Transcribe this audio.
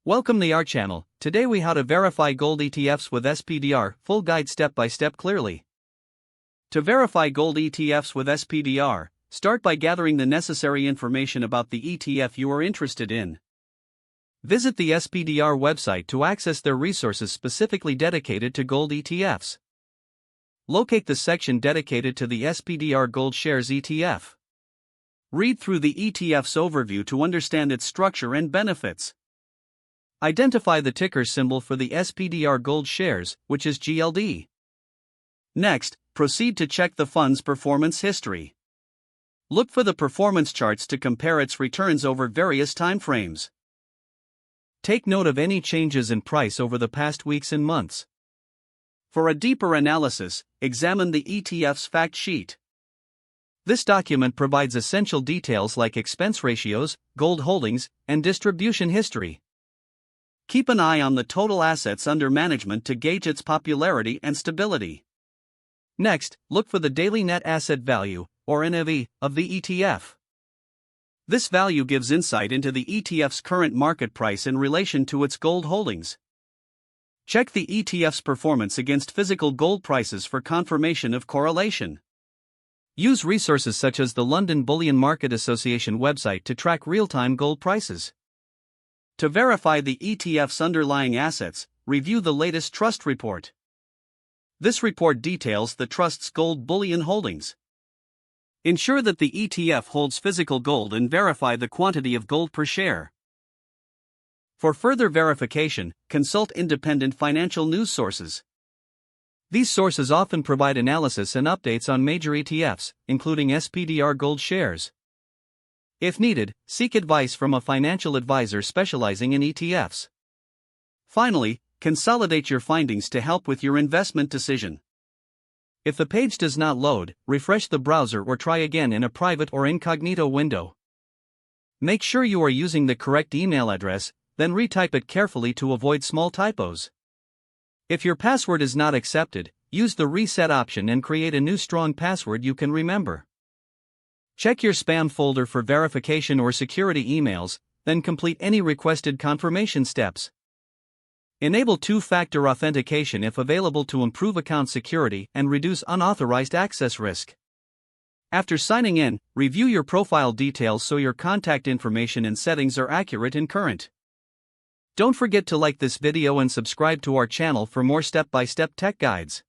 Welcome to our channel. Today we how to verify gold ETFs with SPDR, full guide step by step clearly. To verify gold ETFs with SPDR, start by gathering the necessary information about the ETF you are interested in. Visit the SPDR website to access their resources specifically dedicated to gold ETFs. Locate the section dedicated to the SPDR Gold Shares ETF. Read through the ETF's overview to understand its structure and benefits. Identify the ticker symbol for the SPDR Gold Shares, which is GLD. Next, proceed to check the fund's performance history. Look for the performance charts to compare its returns over various timeframes. Take note of any changes in price over the past weeks and months. For a deeper analysis, examine the ETF's fact sheet. This document provides essential details like expense ratios, gold holdings, and distribution history. Keep an eye on the total assets under management to gauge its popularity and stability. Next, look for the daily net asset value, or NAV, of the ETF. This value gives insight into the ETF's current market price in relation to its gold holdings. Check the ETF's performance against physical gold prices for confirmation of correlation. Use resources such as the London Bullion Market Association website to track real-time gold prices. To verify the ETF's underlying assets, review the latest trust report. This report details the trust's gold bullion holdings. Ensure that the ETF holds physical gold and verify the quantity of gold per share. For further verification, consult independent financial news sources. These sources often provide analysis and updates on major ETFs, including SPDR Gold Shares. If needed, seek advice from a financial advisor specializing in ETFs. Finally, consolidate your findings to help with your investment decision. If the page does not load, refresh the browser or try again in a private or incognito window. Make sure you are using the correct email address, then retype it carefully to avoid small typos. If your password is not accepted, use the reset option and create a new strong password you can remember. Check your spam folder for verification or security emails, then complete any requested confirmation steps. Enable two-factor authentication if available to improve account security and reduce unauthorized access risk. After signing in, review your profile details so your contact information and settings are accurate and current. Don't forget to like this video and subscribe to our channel for more step-by-step tech guides.